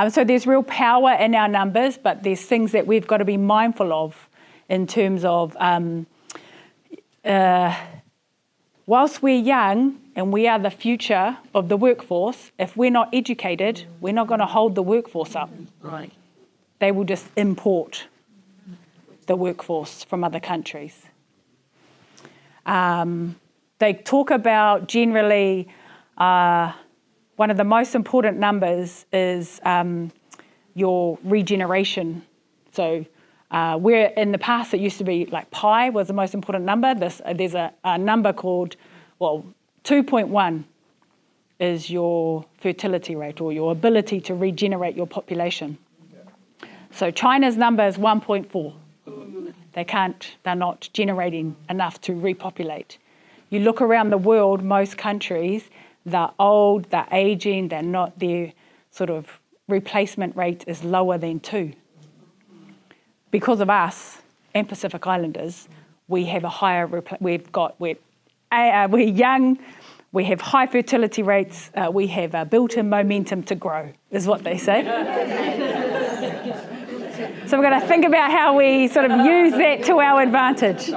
So there's real power in our numbers, but there's things that we've got to be mindful of in terms of whilst we're young and we are the future of the workforce, if we're not educated, we're not going to hold the workforce up. Right. They will just import the workforce from other countries. They talk about generally one of the most important numbers is your regeneration. So where in the past it used to be like pi was the most important number, there's a number called, 2.1 is your fertility rate or your ability to regenerate your population. So China's number is 1.4. They're not generating enough to repopulate. You look around the world, most countries, they're old, they're aging, their sort of replacement rate is lower than 2. Because of us and Pacific Islanders, we have a higher, we're young, we have high fertility rates, we have a built-in momentum to grow, is what they say. So we're going to think about how we sort of use that to our advantage.